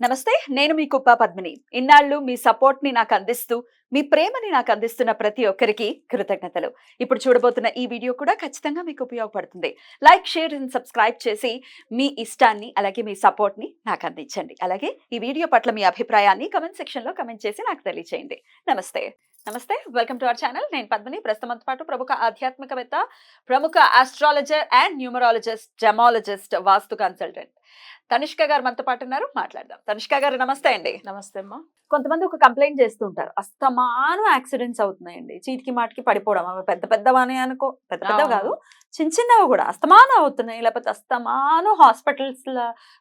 నమస్తే, నేను మీ కుప్ప పద్మిని. ఇన్నాళ్ళు మీ సపోర్ట్‌ని నాకు అందిస్తూ, మీ ప్రేమని నాకు అందిస్తున్న ప్రతి ఒక్కరికి కృతజ్ఞతలు. ఇప్పుడు చూడబోతున్న ఈ వీడియో కూడా ఖచ్చితంగా మీకు ఉపయోగపడుతుంది. లైక్, షేర్ అండ్ సబ్స్క్రైబ్ చేసి మీ ఇష్టాన్ని అలాగే మీ సపోర్ట్‌ని నాకు అందించండి. అలాగే ఈ వీడియో పట్ల మీ అభిప్రాయాన్ని కామెంట్ సెక్షన్‌లో కామెంట్ చేసి నాకు తెలియజేయండి. నమస్తే. నమస్తే. Welcome to our channel. నేను పద్మిని. ప్రస్తుతంతో పాటు ప్రముఖ ఆధ్యాత్మికవేత్త, ప్రముఖ astrologer and numerologist, gemmologist, vastu consultant Tanishq గారు మనతో పాటు ఉన్నారు. మాట్లాడదాం. తనిష్క గారు నమస్తే అండి. నమస్తే అమ్మా. కొంతమంది ఒక కంప్లైంట్ చేస్తుంటారు, అస్తమాను యాక్సిడెంట్స్ అవుతున్నాయండి, చీటికి మాటికి పడిపోవడం. అవి పెద్ద పెద్దవని అనుకో, పెద్ద పెద్దవి కాదు, చిన్న చిన్నవి కూడా అస్తమానం అవుతున్నాయి. లేకపోతే అస్తమాను హాస్పిటల్స్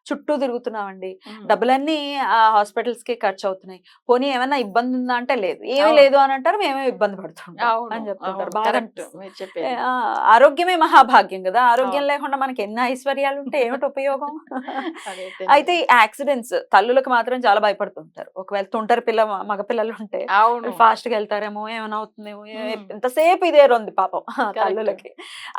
చుట్టూ తిరుగుతున్నామండి. డబ్బులన్నీ ఆ హాస్పిటల్స్ కి ఖర్చు అవుతున్నాయి. పోనీ ఏమైనా ఇబ్బంది ఉందా అంటే లేదు, ఏమీ లేదు అని అంటారు, మేమే ఇబ్బంది పడుతుంటాం అని చెప్తుంటారు. బాగా అనిపిస్తుంది. ఆరోగ్యమే మహాభాగ్యం కదా, ఆరోగ్యం లేకుండా మనకి ఎన్ని ఐశ్వర్యాలు ఉంటే ఏమిటి ఉపయోగం? అయితే ఈ యాక్సిడెంట్స్ తల్లులకు మాత్రం చాలా భయపడుతుంటారు. ఒకవేళ తుంటరి మగపిల్లలు ఉంటే ఫాస్ట్ గా వెళ్తారేమో, ఏమైనా అవుతుందేమో, ఎంతసేపు ఇదే రొంది పాపం తల్లులకి.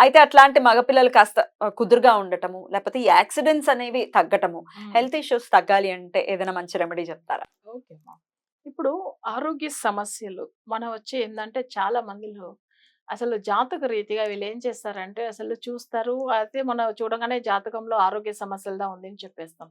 అయితే అట్లాంటి మగపిల్లలు కాస్త కుదురుగా ఉండటము, లేకపోతే ఈ యాక్సిడెంట్స్ అనేవి తగ్గటము, హెల్త్ ఇష్యూస్ తగ్గాలి అంటే ఏదైనా మంచి రెమెడీ చెప్తారా? ఓకే. ఇప్పుడు ఆరోగ్య సమస్యలు మనం వచ్చి ఏంటంటే చాలా మందిలో అసలు జాతక రీతిగా వీళ్ళు ఏం చేస్తారంటే అసలు చూస్తారు, అయితే మనం చూడగానే జాతకంలో ఆరోగ్య సమస్యలుగా ఉంది అని చెప్పేస్తాం.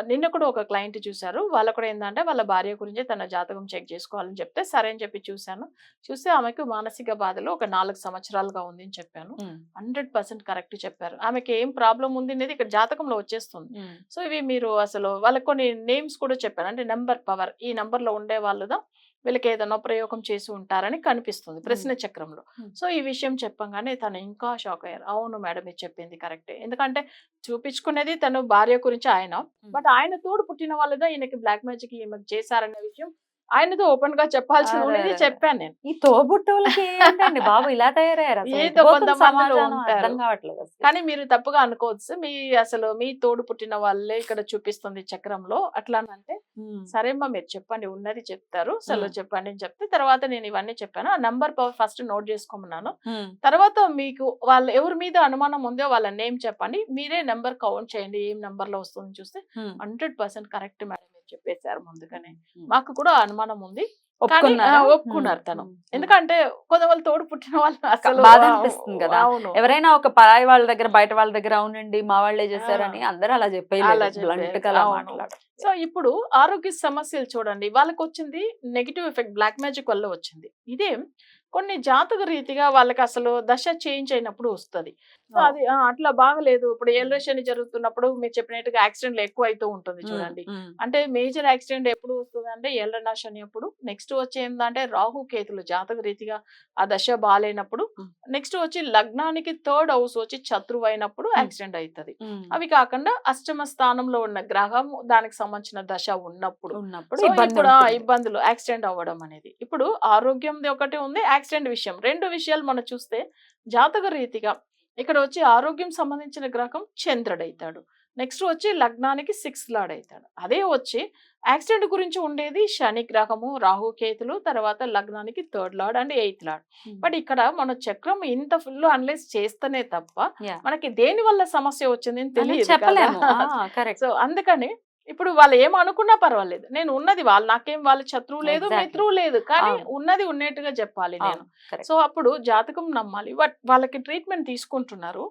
నిన్న కూడా ఒక క్లయింట్ చూశారు. వాళ్ళు కూడా ఏంటంటే వాళ్ళ భార్య గురించి తన జాతకం చెక్ చేసుకోవాలని చెప్తే సరే అని చెప్పి చూశాను. చూస్తే ఆమెకు మానసిక బాధలు ఒక 4 సంవత్సరాలుగా ఉంది అని చెప్పాను. 100% కరెక్ట్ చెప్పారు. ఆమెకి ఏం ప్రాబ్లం ఉంది అనేది ఇక్కడ జాతకంలో వచ్చేస్తుంది. సో ఇవి మీరు అసలు వాళ్ళకి కొన్ని నేమ్స్ కూడా చెప్పాను. అంటే నెంబర్ పవర్, ఈ నెంబర్ లో ఉండే వాళ్ళదా వీళ్ళకి ఏదైనా ప్రయోగం చేసి ఉంటారని కనిపిస్తుంది ప్రశ్న చక్రంలో. సో ఈ విషయం చెప్పంగానే తను ఇంకా షాక్ అయ్యారు. అవును మేడం, మీరు చెప్పింది కరెక్టే. ఎందుకంటే చూపించుకునేది తను భార్య గురించి ఆయన, బట్ ఆయన తోడు పుట్టిన వాళ్ళదా ఈయనకి బ్లాక్ మ్యాజిక్ ఈమెకు చేశారనే విషయం ఆయనతో ఓపెన్ గా చెప్పాల్సి ఉండేది చెప్పాను నేను. ఈ తోబుట్టువులకి ఏంటండి బాబు ఇలా తయారయ్యారు? ఏదో కొంతమంది ఉంటారు, కానీ మీరు తప్పుగా అనుకోవచ్చు. మీ అసలు మీ తోడు పుట్టిన వాళ్ళే ఇక్కడ చూపిస్తుంది చక్రంలో. అట్లా అంటే సరే అమ్మా మీరు చెప్పండి, ఉన్నది చెప్తారు, అసలు చెప్పండి అని చెప్తే తర్వాత నేను ఇవన్నీ చెప్పాను. ఆ నంబర్ ఫస్ట్ నోట్ చేసుకోమన్నాను. తర్వాత మీకు వాళ్ళు ఎవరి మీద అనుమానం ఉందో వాళ్ళ నేమ్ చెప్పండి, మీరే నెంబర్ కౌంట్ చేయండి, ఏం నెంబర్ లో వస్తుంది చూస్తే 100% కరెక్ట్ మేడం చెప్పేశారు ముందుగానే. మాకు కూడా అనుమానం ఉంది, ఒప్పుకున్నారు తను. ఎందుకంటే కొంతమంది తోడు పుట్టిన వాళ్ళు అసలు బాధ అనిపిస్తుంది కదా. ఎవరైనా ఒక పరాయి వాళ్ళ దగ్గర, బయట వాళ్ళ దగ్గర అవునండి మా వాళ్ళే చేశారని అందరూ అలా చెప్పేయాలి. సో ఇప్పుడు ఆరోగ్య సమస్యలు చూడండి, వాళ్ళకి వచ్చింది నెగిటివ్ ఎఫెక్ట్ బ్లాక్ మ్యాజిక్ వల్ల వచ్చింది. ఇదే కొన్ని జాతక రీతిగా వాళ్ళకి అసలు దశ చేంజ్ అయినప్పుడు వస్తుంది. సో అది అట్లా బాగలేదు. ఇప్పుడు ఏలరేషన్ జరుగుతున్నప్పుడు మీరు చెప్పినట్టుగా యాక్సిడెంట్లు ఎక్కువ అవుతూ ఉంటుంది చూడండి. అంటే మేజర్ యాక్సిడెంట్ ఎప్పుడు వస్తుంది అంటే ఏలరనా శని అప్పుడు. నెక్స్ట్ వచ్చి ఏంటంటే రాహు కేతులు జాతక రీతిగా ఆ దశ బాగాలేనప్పుడు. నెక్స్ట్ వచ్చి లగ్నానికి 3rd హౌస్ వచ్చి శత్రువు అయినప్పుడు యాక్సిడెంట్ అవుతుంది. అవి కాకుండా అష్టమ స్థానంలో ఉన్న గ్రహం దానికి సంబంధించిన దశ ఉన్నప్పుడు ఇబ్బందులు యాక్సిడెంట్ అవ్వడం అనేది. ఇప్పుడు ఆరోగ్యం ఒకటి ఉంది, యాక్సిడెంట్ విషయం, 2 విషయాలు మనం చూస్తే జాతక రీతిగా ఇక్కడ వచ్చి ఆరోగ్యం సంబంధించిన గ్రహం చంద్రుడు అవుతాడు. నెక్స్ట్ వచ్చి లగ్నానికి 6th లార్డ్ అవుతాడు. అదే వచ్చి యాక్సిడెంట్ గురించి ఉండేది శని గ్రహము, రాహు కేతులు, తర్వాత లగ్నానికి 3rd lord and 8th lord. But ఇక్కడ మన చక్రం ఇంత ఫుల్ అనలైజ్ చేస్తేనే తప్ప మనకి దేని వల్ల సమస్య వచ్చింది తెలియదు, చెప్పలేము. సో అందుకని ఇప్పుడు వాళ్ళు ఏం అనుకున్నా పర్వాలేదు, నేను ఉన్నది వాళ్ళు నాకేం వాళ్ళ శత్రువు లేదు మిత్రువు లేదు, కానీ ఉన్నది ఉన్నట్టుగా చెప్పాలి నేను. సో అప్పుడు జాతకం నమ్మాలి. వాళ్ళకి ట్రీట్మెంట్ తీసుకుంటున్నారు,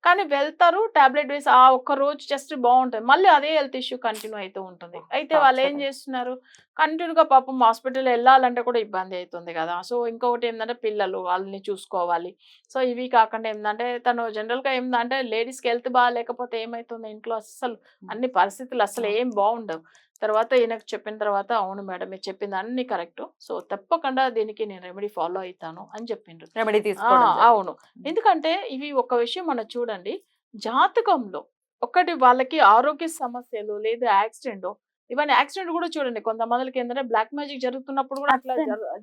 కానీ వెళ్తారు టాబ్లెట్ వేసి ఆ ఒక్క రోజు జస్ట్ బాగుంటుంది, మళ్ళీ అదే హెల్త్ ఇష్యూ కంటిన్యూ అవుతూ ఉంటుంది. అయితే వాళ్ళు ఏం చేస్తున్నారు, కంటిన్యూగా పాపం హాస్పిటల్ వెళ్ళాలంటే కూడా ఇబ్బంది అవుతుంది కదా. సో ఇంకొకటి ఏంటంటే పిల్లలు వాళ్ళని చూసుకోవాలి. సో ఇవి కాకుండా ఏంటంటే తను జనరల్గా ఏంటంటే లేడీస్కి హెల్త్ బాగాలేకపోతే ఏమవుతుంది ఇంట్లో అస్సలు అన్ని పరిస్థితులు అసలు ఏం బాగుండవు. తర్వాత ఈయనకు చెప్పిన తర్వాత అవును మేడం మీరు చెప్పింది అన్ని కరెక్ట్, సో తప్పకుండా దీనికి నేను రెమెడీ ఫాలో అవుతాను అని చెప్పిండ్రు. రెమెడీ తీసుకోవడం అవును. ఎందుకంటే ఇవి ఒక విషయం మనం చూడండి, జాతకంలో ఒకటి వాళ్ళకి ఆరోగ్య సమస్యలు లేదా యాక్సిడెంట్, ఇవన్నీ యాక్సిడెంట్ కూడా చూడండి కొంతమందికి ఏంటంటే బ్లాక్ మ్యాజిక్ జరుగుతున్నప్పుడు కూడా అట్లా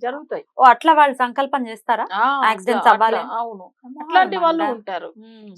జరుగుతాయి. అట్లా వాళ్ళు సంకల్పం చేస్తారా యాక్సిడెంట్స్ అవ్వాలి? అవును, అట్లాంటి వాళ్ళు ఉంటారు.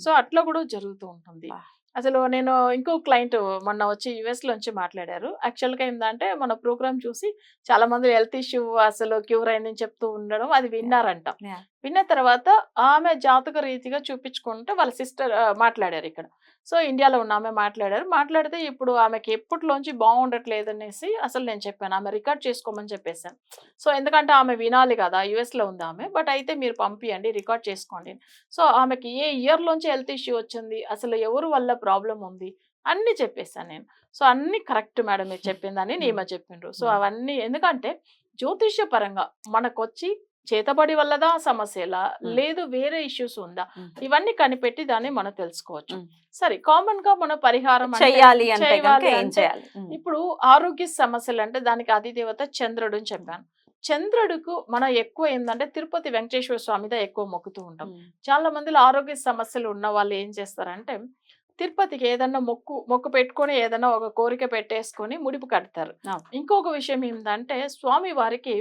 సో అట్లా కూడా జరుగుతూ ఉంటుంది. అసలు నేను ఇంకో క్లయింట్ మొన్న వచ్చి యుఎస్ లోంచి మాట్లాడారు. యాక్చువల్‌గా ఏందంటే మన ప్రోగ్రామ్ చూసి చాలా మంది హెల్త్ ఇష్యూ అసలు క్యూర్ అయిందని చెప్తూ ఉండడం అది విన్నారంట. యాహ్! విన్న తర్వాత ఆమె జాతక రీతిగా చూపించుకుంటే వాళ్ళ సిస్టర్ మాట్లాడారు ఇక్కడ. సో, ఇండియాలో ఉన్న ఆమె మాట్లాడారు. మాట్లాడితే ఇప్పుడు ఆమెకి ఎప్పటిలోంచి బాగుండట్లేదనేసి అసలు నేను చెప్పాను. ఆమె రికార్డ్ చేసుకోమని చెప్పేసాను. సో, ఎందుకంటే ఆమె వినాలి కదా! యూఎస్‌లో ఉంది ఆమె. బట్ అయితే మీరు పంపియండి రికార్డ్ చేసుకోండి. సో, ఆమెకి ఏ ఇయర్‌లోంచి హెల్త్ ఇష్యూ వచ్చింది? అసలు ఎవరి వల్ల ప్రాబ్లమ్ ఉంది? అన్నీ చెప్పేసాను నేను. సో, అన్నీ కరెక్ట్ మేడం మీరు చెప్పిందని ఈమె చెప్పిండ్రు. సో, అవన్నీ ఎందుకంటే జ్యోతిష్య పరంగా మనకొచ్చి చేతబడి వల్లదా సమస్యలా? లేదు వేరే ఇష్యూస్ ఉందా? ఇవన్నీ కనిపెట్టి దాన్ని మనం తెలుసుకోవచ్చు. సరే కామన్‌గా మన పరిహారం అంటే చెయ్యాలి అంటే గనుక చేయాలి ఏం అంటే చేయాలి? ఇప్పుడు ఆరోగ్య సమస్యలు అంటే దానికి అధిదేవత చంద్రుడు అని చెప్పాను. చంద్రుడుకు మనం ఎక్కువ ఏందంటే తిరుపతి వెంకటేశ్వర స్వామిద ఎక్కువ మొక్కుతూ ఉంటాం. చాలా మందిలో ఆరోగ్య సమస్యలు ఉన్న వాళ్ళు ఏం చేస్తారంటే తిరుపతికి ఏదన్నా మొక్కు పెట్టుకొని ఏదన్నా ఒక కోరిక పెట్టేసుకొని ముడిపు కడతారు. ఇంకొక విషయం ఏందంటే స్వామి వారికి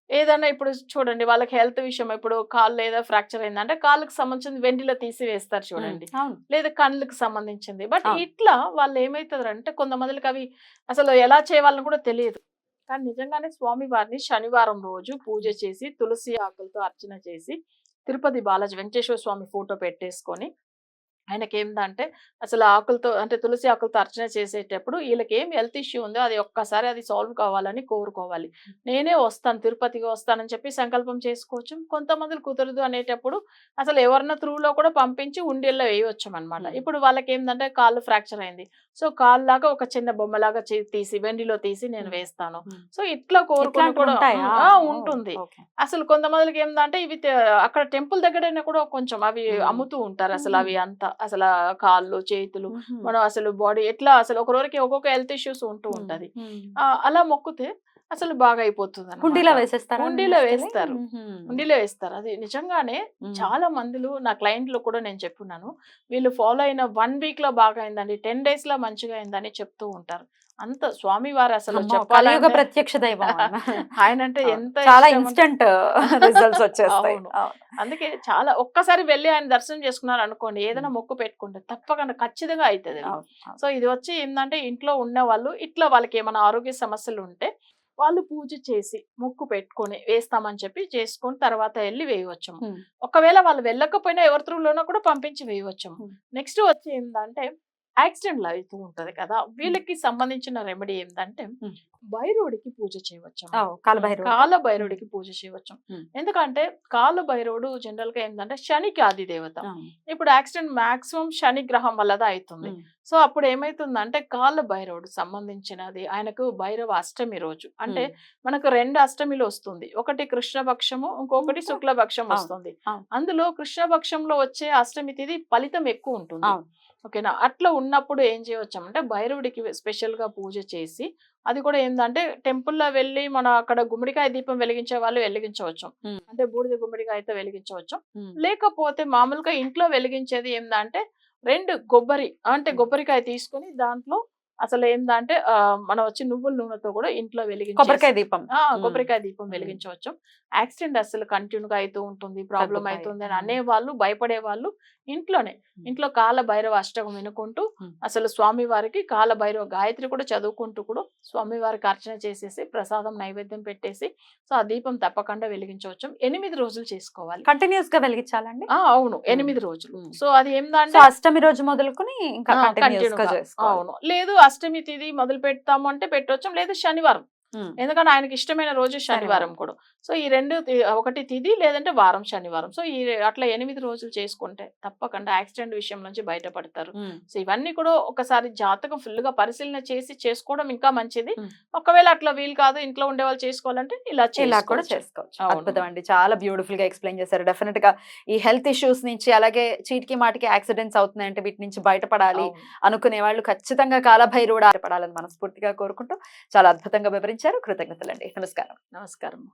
ఏదన్నా ఇప్పుడు చూడండి వాళ్ళకి హెల్త్ విషయం ఇప్పుడు కాళ్ళు ఏదో ఫ్రాక్చర్ అయిందంటే కాళ్ళకి సంబంధించిన వెండిలో తీసి వేస్తారు చూడండి. లేదా కళ్ళకి సంబంధించింది. బట్ ఇట్లా వాళ్ళు ఏమైతుందంటే కొంతమందికి అవి అసలు ఎలా చేయాలని కూడా తెలియదు. కానీ నిజంగానే స్వామి వారిని శనివారం రోజు పూజ చేసి తులసి ఆకులతో అర్చన చేసి తిరుపతి బాలాజీ వెంకటేశ్వర స్వామి ఫోటో పెట్టేసుకొని ఆయనకేందంటే అసలు ఆకులతో అంటే తులసి ఆకులతో అర్చన చేసేటప్పుడు వీళ్ళకేం హెల్త్ ఇష్యూ ఉందో అది ఒక్కసారి అది సాల్వ్ కావాలని కోరుకోవాలి. నేనే వస్తాను తిరుపతికి వస్తానని చెప్పి సంకల్పం చేసుకోవచ్చు. కొంతమంది కుదరదు అనేటప్పుడు అసలు ఎవరిన త్రూలో కూడా పంపించి ఉండేల్లో వేయవచ్చు అనమాట. ఇప్పుడు వాళ్ళకి ఏంటంటే కాళ్ళు ఫ్రాక్చర్ అయింది. సో కాళ్ళలాగా ఒక చిన్న బొమ్మలాగా తీసి వెండిలో తీసి నేను వేస్తాను. సో ఇట్లా కోరుకుని కూడా ఉంటుంది. అసలు కొంతమందికి ఏంటంటే ఇవి అక్కడ టెంపుల్ దగ్గరైనా కూడా కొంచెం అవి అమ్ముతూ ఉంటారు. అసలు అవి అంతా అసలు కాళ్ళు చేతులు మనం అసలు బాడీ ఎట్లా అసలు ఒకరికి ఒక్కొక్క హెల్త్ ఇష్యూస్ ఉంటూ ఉంటది. అలా మొక్కుతే అసలు బాగా అయిపోతుంది. హుండీలో వేసేస్తారు. హుండీలో వేస్తారు. హుండీలో వేస్తారు. అది నిజంగానే చాలా మందిలు నా క్లయింట్లు కూడా నేను చెప్పున్నాను. వీళ్ళు ఫాలో అయిన 1 వీక్ లో బాగా అయిందండి 10 days లో మంచిగా అయిందని చెప్తూ ఉంటారు. అంత స్వామి వారు అసలు చెప్పాలి ప్రత్యక్ష దైవం ఆయన అంటే ఎంత చాలా ఇన్స్టెంట్ రిజల్ట్స్ వచ్చేస్తాయి. అందుకే చాలా ఒక్కసారి వెళ్ళి ఆయన దర్శనం చేసుకున్నారు అనుకోండి ఏదైనా మొక్కు పెట్టుకుంటే తప్పకుండా ఖచ్చితంగా అవుతుంది. సో ఇది వచ్చి ఏంటంటే ఇంట్లో ఉన్న వాళ్ళు ఇట్లా వాళ్ళకి ఏమైనా ఆరోగ్య సమస్యలు ఉంటే వాళ్ళు పూజ చేసి మొక్కు పెట్టుకొని వేస్తామని చెప్పి చేసుకొని తర్వాత వెళ్ళి వేయవచ్చు. ఒకవేళ వాళ్ళు వెళ్ళకపోయినా ఎవరి త్రూలోనో కూడా పంపించి వేయవచ్చు. నెక్స్ట్ వచ్చి ఏంటంటే యాక్సిడెంట్లు అవుతూ ఉంటది కదా వీళ్ళకి సంబంధించిన రెమెడీ ఏంటంటే భైరవుడికి పూజ చేయవచ్చు. కాల భైరవుడికి పూజ చేయవచ్చు. ఎందుకంటే కాల భైరవుడు జనరల్ గా ఏంటంటే శనికి ఆది దేవత. ఇప్పుడు యాక్సిడెంట్ మాక్సిమం శని గ్రహం వల్లదా అవుతుంది. సో అప్పుడు ఏమైతుందంటే కాళ్ళ భైరవుడు సంబంధించినది ఆయనకు భైరవ అష్టమి రోజు అంటే మనకు 2 అష్టమిలు వస్తుంది. ఒకటి కృష్ణపక్షము ఇంకొకటి శుక్లపక్షం వస్తుంది. అందులో కృష్ణపక్షంలో వచ్చే అష్టమి తిథి ఫలితం ఎక్కువ ఉంటుంది. ఓకేనా అట్లా ఉన్నప్పుడు ఏం చేయవచ్చు అంటే భైరవుడికి స్పెషల్ గా పూజ చేసి అది కూడా ఏంటంటే టెంపుల్లో వెళ్ళి మన అక్కడ గుమ్మడికాయ దీపం వెలిగించే వాళ్ళు వెలిగించవచ్చు. అంటే బూడిద గుమ్మడికాయతో వెలిగించవచ్చు. లేకపోతే మామూలుగా ఇంట్లో వెలిగించేది ఏంటంటే 2 కొబ్బరి అంటే కొబ్బరికాయ తీసుకొని దాంట్లో అసలు ఏంటంటే మనం వచ్చి నువ్వుల నూనెతో కూడా ఇంట్లో కొబ్బరికాయ దీపం కొబ్బరికాయ దీపం వెలిగించవచ్చు. యాక్సిడెంట్ అసలు కంటిన్యూగా అవుతూ ఉంటుంది ప్రాబ్లం అవుతుంది అని అనేవాళ్ళు భయపడే వాళ్ళు ఇంట్లో కాల భైరవ అష్టకం వినుకుంటూ అసలు స్వామి వారికి కాల భైరవ గాయత్రి కూడా చదువుకుంటూ కూడా స్వామి వారికి అర్చన చేసేసి ప్రసాదం నైవేద్యం పెట్టేసి సో ఆ దీపం తప్పకుండా వెలిగించవచ్చు. 8 రోజులు చేసుకోవాలి. కంటిన్యూస్ గా వెలిగించాలండి. అవును 8 రోజులు. సో అది ఏంటంటే అష్టమి రోజు మొదలుకొని ఇంకా కంటిన్యూస్ గా చేసుకోవాలి. అవును లేదు అష్టమి తిథి మొదలు పెడతాము అంటే పెట్టవచ్చు. లేదు శనివారం ఎందుకంటే ఆయనకి ఇష్టమైన రోజు శనివారం కూడా. సో ఈ 2 ఒకటి తిథి లేదంటే వారం శనివారం. సో ఈ అట్లా 8 రోజులు చేసుకుంటే తప్పకుండా యాక్సిడెంట్ విషయం నుంచి బయటపడతారు. సో ఇవన్నీ కూడా ఒకసారి జాతకం ఫుల్ గా పరిశీలన చేసి చేసుకోవడం ఇంకా మంచిది. ఒకవేళ అట్లా వీలు కాదు ఇంట్లో ఉండే వాళ్ళు చేసుకోవాలంటే ఇలా కూడా చేసుకోవచ్చు. అద్భుతం అండి, చాలా బ్యూటిఫుల్ గా ఎక్స్ప్లెయిన్ చేశారు. డెఫినెట్ గా ఈ హెల్త్ ఇష్యూస్ నుంచి అలాగే చీటికి మాటికి యాక్సిడెంట్స్ అవుతున్నాయంటే వీటి నుంచి బయటపడాలి అనుకునే వాళ్ళు ఖచ్చితంగా కాలభైరవుడు ఆడపడాలని మనస్ఫూర్తిగా కోరుకుంటూ చాలా అద్భుతంగా వివరించారు. కృతజ్ఞతలండి. నమస్కారం. నమస్కారం.